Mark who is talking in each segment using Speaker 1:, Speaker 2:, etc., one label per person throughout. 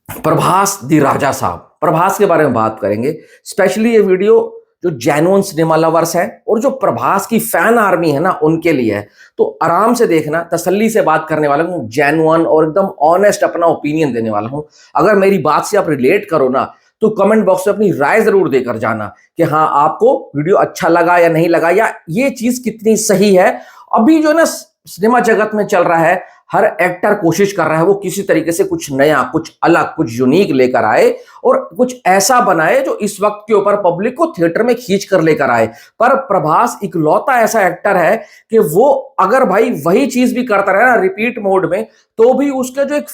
Speaker 1: प्रभास दी राजा साहब, प्रभास के बारे में बात करेंगे। स्पेशली ये वीडियो जो जेन्युइन सिनेमा लवर्स हैं और जो प्रभास की फैन आर्मी है ना, उनके लिए है। तो आराम से देखना, तसल्ली से बात करने वाला हूँ, जेन्युइन और एकदम ऑनेस्ट अपना ओपिनियन देने वाला हूँ। अगर मेरी बात से आप रिलेट करो ना, तो कमेंट बॉक्स में अपनी राय जरूर देकर जाना कि हाँ, आपको वीडियो अच्छा लगा या नहीं लगा, या ये चीज कितनी सही है। अभी जो ना सिनेमा जगत में चल रहा है, हर एक्टर कोशिश कर रहा है वो किसी तरीके से कुछ नया, कुछ अलग, कुछ यूनिक लेकर आए और कुछ ऐसा बनाए जो इस वक्त के ऊपर पब्लिक को थिएटर में खींच कर लेकर आए। पर प्रभास इकलौता ऐसा एक्टर है कि वो अगर भाई वही चीज भी करता रहे ना रिपीट मोड में, तो भी उसका जो एक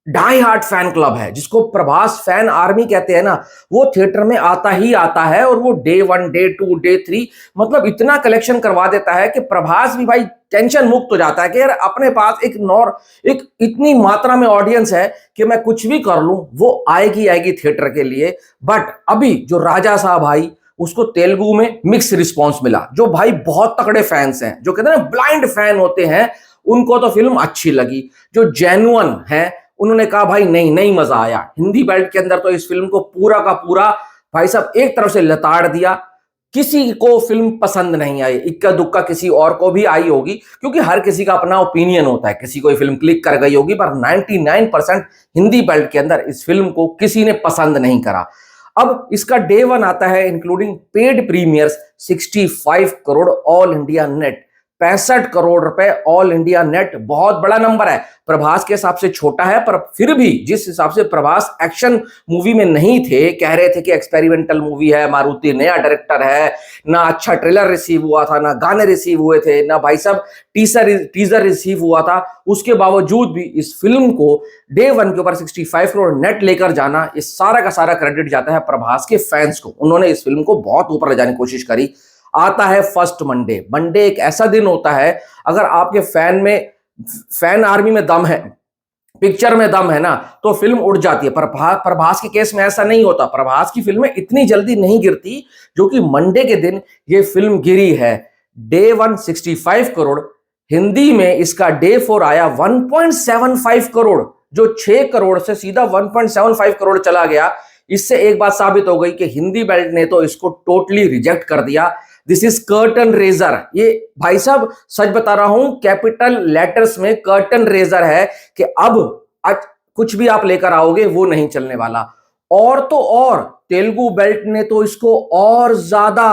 Speaker 1: डाई हार्ट फैन क्लब है, जिसको प्रभास फैन आर्मी कहते हैं ना, वो थिएटर में आता ही आता है। और वो डे 1, डे 2, डे 3 मतलब इतना कलेक्शन करवा देता है कि प्रभास भी भाई टेंशन मुक्त हो जाता है कि यार अपने पास एक इतनी मात्रा में ऑडियंस है कि मैं कुछ भी कर लूं, वो आएगी आएगी थिएटर के लिए। बट अभी जो राजा साहब भाई, उसको तेलुगु में मिक्स रिस्पॉन्स मिला। जो भाई बहुत तगड़े फैंस हैं, जो कहते हैं ना ब्लाइंड फैन होते हैं, उनको तो फिल्म अच्छी लगी। जो जेन्युइन है, उन्होंने कहा भाई नहीं, नहीं मजा आया। हिंदी बेल्ट के अंदर तो इस फिल्म को पूरा का पूरा भाई साहब एक तरफ से लताड़ दिया। किसी को फिल्म पसंद नहीं आई, इक्का दुक्का किसी और को भी आई होगी, क्योंकि हर किसी का अपना ओपिनियन होता है। किसी को ये फिल्म क्लिक कर गई होगी, पर 99% हिंदी बेल्ट के अंदर इस फिल्म को किसी ने पसंद नहीं करा। अब इसका डे 1 आता है including paid premiers 65 crore all India net, 65 crore रुपए ऑल इंडिया नेट। बहुत बड़ा नंबर है, प्रभास के हिसाब से छोटा है, पर फिर भी जिस हिसाब से प्रभास एक्शन मूवी में नहीं थे, कह रहे थे कि एक्सपेरिमेंटल मूवी है, मारुति नया डायरेक्टर है, ना अच्छा ट्रेलर रिसीव हुआ था, ना गाने रिसीव हुए थे, ना भाई साहब टीजर रिसीव हुआ था, उसके बावजूद भी इस फिल्म को डे 1 के ऊपर 65 करोड़ नेट लेकर जाना, इस सारा का सारा क्रेडिट जाता है प्रभास के फैंस को। उन्होंने इस फिल्म को बहुत ऊपर ले जाने की कोशिश करी। आता है फर्स्ट मंडे। मंडे एक ऐसा दिन होता है, अगर आपके फैन आर्मी में दम है, पिक्चर में दम है ना, तो फिल्म उड़ जाती है। पर प्रभास के केस में ऐसा नहीं होता। प्रभास की फिल्में इतनी जल्दी नहीं गिरती, जो कि मंडे के दिन ये फिल्म गिरी है। डे 1 65 करोड़, हिंदी में इसका डे 4 आया 1.75 करोड़, जो 6 करोड़ से सीधा 1.75 करोड़ चला गया। इससे एक बात साबित हो गई कि हिंदी बेल्ट ने तो इसको टोटली रिजेक्ट कर दिया। This is curtain raiser. ये भाई साहब सच बता रहा हूं, कैपिटल लेटर्स में कर्टन रेजर है कि अब कुछ भी आप लेकर आओगे वो नहीं चलने वाला। और तो और तेलुगु बेल्ट ने तो इसको और ज्यादा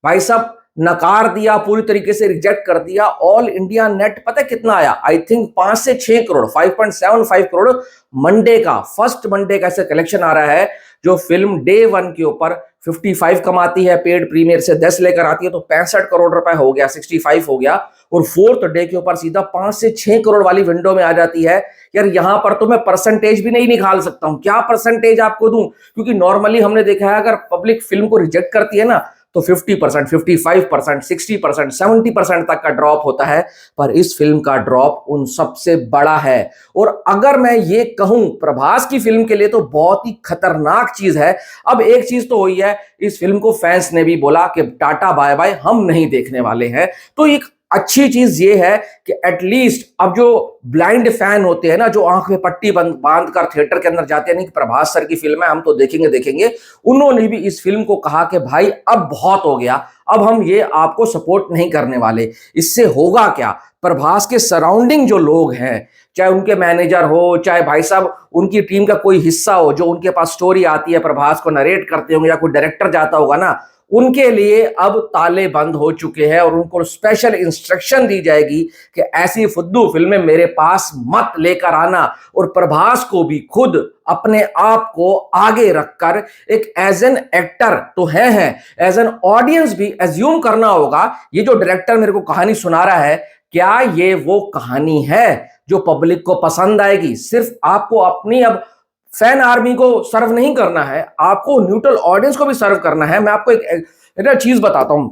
Speaker 1: भाई साहब नकार दिया, पूरी तरीके से रिजेक्ट कर दिया। ऑल इंडिया नेट पता है कितना आया? आई थिंक 5 से 6 करोड़, 5.75 करोड़ मंडे का, फर्स्ट मंडे का ऐसे कलेक्शन आ रहा है। जो फिल्म डे 1 के ऊपर 55 कमाती है, पेड प्रीमियर से 10 लेकर आती है, तो 65 करोड़ रुपए हो गया, 65 हो गया। और फोर्थ डे के ऊपर सीधा 5 से 6 करोड़ वाली विंडो में आ जाती है। यार यहां पर तो मैं परसेंटेज भी नहीं निकाल सकता हूं, क्या परसेंटेज आपको दूं? क्योंकि नॉर्मली हमने देखा है, अगर पब्लिक फिल्म को रिजेक्ट करती है ना, तो 50%, 55%, 60%, 70% तक का ड्रॉप होता है। पर इस फिल्म का ड्रॉप उन सबसे बड़ा है। और अगर मैं ये कहूं, प्रभास की फिल्म के लिए तो बहुत ही खतरनाक चीज है। अब एक चीज तो हुई है, इस फिल्म को फैंस ने भी बोला कि टाटा बाय बाय, हम नहीं देखने वाले हैं। तो एक अच्छी चीज ये है कि एटलीस्ट अब जो ब्लाइंड फैन होते हैं ना, जो आंख में पट्टी बांध कर थिएटर के अंदर जाते हैं, नहीं कि प्रभास सर की फिल्म है हम तो देखेंगे देखेंगे, उन्होंने भी इस फिल्म को कहा कि भाई अब बहुत हो गया, अब हम ये आपको सपोर्ट नहीं करने वाले। इससे होगा क्या? प्रभास के सराउंडिंग जो लोग हैं, चाहे उनके मैनेजर हो, चाहे भाई साहब उनकी टीम का कोई हिस्सा हो, जो उनके पास स्टोरी आती है, प्रभास को नरेट करते होंगे, या कोई डायरेक्टर जाता होगा ना, उनके लिए अब ताले बंद हो चुके हैं। और उनको स्पेशल इंस्ट्रक्शन दी जाएगी कि ऐसी फुद्दू फिल्में मेरे पास मत लेकर आना। और प्रभास को भी खुद अपने आप को आगे रखकर एक एज एन एक्टर तो है, एज एन ऑडियंस भी एज्यूम करना होगा, ये जो डायरेक्टर मेरे को कहानी सुना रहा है, क्या ये वो कहानी है जो पब्लिक को पसंद आएगी? सिर्फ आपको अपनी अब फैन आर्मी को सर्व नहीं करना है, आपको न्यूट्रल ऑडियंस को भी सर्व करना है। मैं आपको एक चीज बताता हूं।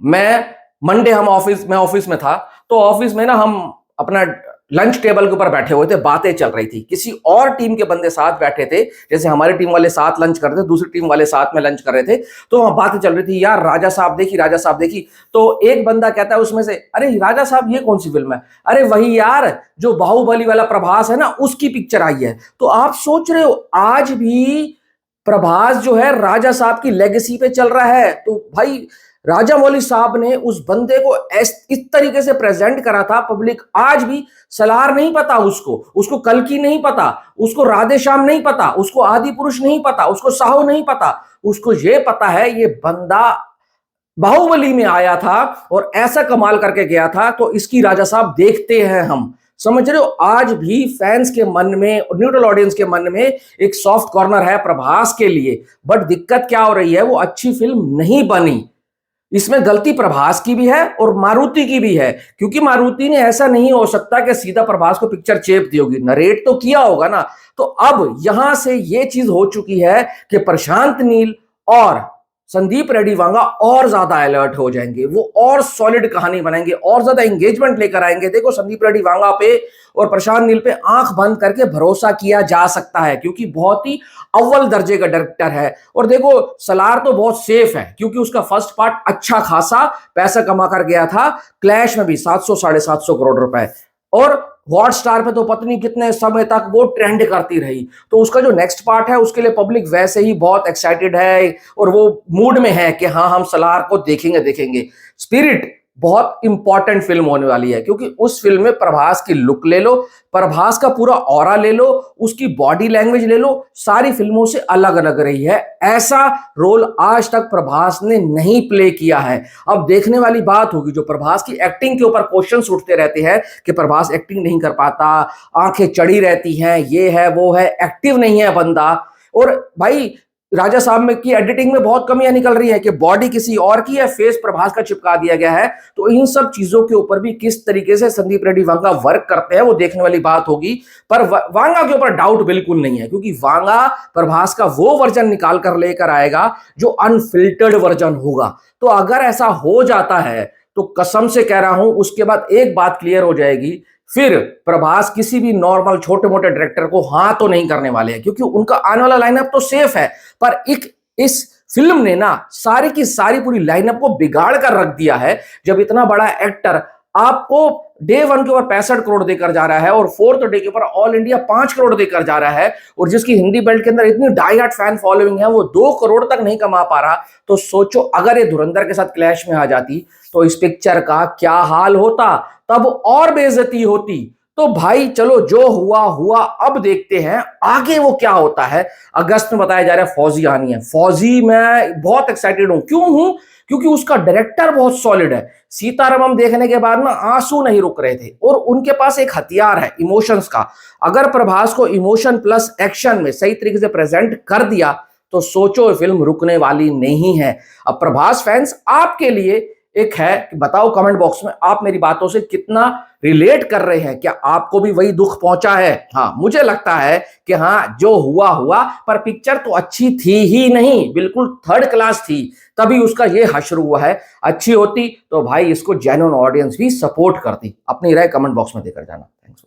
Speaker 1: मैं मंडे मैं ऑफिस में था, तो ऑफिस में ना हम अपना लंच टेबल के ऊपर बैठे हुए थे, बातें चल रही थी, किसी और टीम के बंदे साथ बैठे थे, जैसे हमारी टीम वाले साथ लंच कर रहे थे, दूसरी टीम वाले साथ में लंच कर रहे थे, तो वहां बातें चल रही थी, यार राजा साहब देखी, राजा साहब देखी। तो एक बंदा कहता है उसमें से, अरे राजा साहब ये कौन सी फिल्म है? अरे वही यार जो बाहुबली वाला प्रभास है ना, उसकी पिक्चर आई है। तो आप सोच रहे हो आज भी प्रभास जो है राजा साहब की लेगेसी पे चल रहा है। तो भाई राजा मौली साहब ने उस बंदे को इस तरीके से प्रेजेंट करा था, पब्लिक आज भी सलार नहीं पता उसको, उसको कल्कि नहीं पता, उसको राधे श्याम नहीं पता, उसको आदि पुरुष नहीं पता, उसको साहू नहीं पता, उसको ये पता है ये बंदा बाहुबली में आया था और ऐसा कमाल करके गया था, तो इसकी राजा साहब देखते हैं हम। समझ रहे हो, आज भी फैंस के मन में, न्यूट्रल ऑडियंस के मन में एक सॉफ्ट कॉर्नर है प्रभास के लिए। बट दिक्कत क्या हो रही है, वो अच्छी फिल्म नहीं बनी। इसमें गलती प्रभास की भी है और मारुति की भी है, क्योंकि मारुति ने ऐसा नहीं हो सकता कि सीधा प्रभास को पिक्चर चेप दी होगी, नरेट तो किया होगा ना। तो अब यहां से ये चीज हो चुकी है कि प्रशांत नील और संदीप रेड्डी वांगा और ज्यादा अलर्ट हो जाएंगे, वो और सॉलिड कहानी बनाएंगे, और ज्यादा एंगेजमेंट लेकर आएंगे। देखो संदीप रेड्डी वांगा पे और प्रशांत नील पे आंख बंद करके भरोसा किया जा सकता है, क्योंकि बहुत ही अव्वल दर्जे का डायरेक्टर है। और देखो सलार तो बहुत सेफ है, क्योंकि उसका फर्स्ट पार्ट अच्छा खासा पैसा कमा कर गया था, क्लैश में भी 700 750 करोड़ रुपए, और हॉटस्टार पे तो पत्नी कितने समय तक वो ट्रेंड करती रही। तो उसका जो नेक्स्ट पार्ट है उसके लिए पब्लिक वैसे ही बहुत एक्साइटेड है और वो मूड में है कि हाँ हम सलार को देखेंगे देखेंगे। स्पिरिट बहुत इंपॉर्टेंट फिल्म होने वाली है, क्योंकि उस फिल्म में प्रभास की लुक ले लो, प्रभास का पूरा ऑरा ले लो, उसकी बॉडी लैंग्वेज ले लो, सारी फिल्मों से अलग अलग रही है। ऐसा रोल आज तक प्रभास ने नहीं प्ले किया है। अब देखने वाली बात होगी, जो प्रभास की एक्टिंग के ऊपर क्वेश्चंस उठते रहते हैं कि प्रभास एक्टिंग नहीं कर पाता, आंखें चढ़ी रहती हैं, ये है वो है, एक्टिव नहीं है बंदा। और भाई राजा साहब में की एडिटिंग में बहुत कमियां निकल रही है कि बॉडी किसी और की है, फेस प्रभास का चिपका दिया गया है। तो इन सब चीजों के ऊपर भी किस तरीके से संदीप रेड्डी वांगा वर्क करते हैं वो देखने वाली बात होगी। पर वांगा के ऊपर डाउट बिल्कुल नहीं है, क्योंकि वांगा प्रभास का वो वर्जन निकाल कर लेकर आएगा जो अनफिल्टर्ड वर्जन होगा। तो अगर ऐसा हो जाता है तो कसम से कह रहा हूं, उसके बाद एक बात क्लियर हो जाएगी, फिर प्रभास किसी भी नॉर्मल छोटे मोटे डायरेक्टर को हाँ तो नहीं करने वाले हैं, क्योंकि उनका आने वाला लाइनअप तो सेफ है। पर एक इस फिल्म ने ना सारी की सारी पूरी लाइनअप को बिगाड़ कर रख दिया है। जब इतना बड़ा एक्टर आपको डे 1 के ऊपर 65 करोड़ देकर जा रहा है और 4th डे के ऊपर ऑल इंडिया 5 करोड़ देकर जा रहा है, और जिसकी हिंदी बेल्ट के अंदर इतनी डाई हार्ट फैन फॉलोइंग है वो 2 करोड़ तक नहीं कमा पा रहा, तो सोचो अगर ये धुरंधर के साथ क्लैश में आ जाती तो इस पिक्चर का क्या हाल होता, तब और बेइज्जती होती। तो भाई चलो जो हुआ हुआ, अब देखते हैं आगे वो क्या होता है। अगस्त में बताया जा रहा है फौजी आनी है। फौजी मैं बहुत एक्साइटेड हूं, क्यों हूं? क्योंकि उसका डायरेक्टर बहुत सॉलिड है। सीतारामम देखने के बाद ना आंसू नहीं रुक रहे थे, और उनके पास एक हथियार है इमोशंस का। अगर प्रभास को इमोशन प्लस एक्शन में सही तरीके से प्रेजेंट कर दिया तो सोचो फिल्म रुकने वाली नहीं है। अब प्रभास फैंस आपके लिए एक है कि बताओ कमेंट बॉक्स में आप मेरी बातों से कितना रिलेट कर रहे हैं, क्या आपको भी वही दुख पहुंचा है? हाँ मुझे लगता है कि हाँ जो हुआ हुआ, पर पिक्चर तो अच्छी थी ही नहीं, बिल्कुल 3rd क्लास थी, तभी उसका ये हश्र हुआ है। अच्छी होती तो भाई इसको जेन्युइन ऑडियंस भी सपोर्ट करती। अपनी राय कमेंट बॉक्स में देकर जाना। थैंक्स।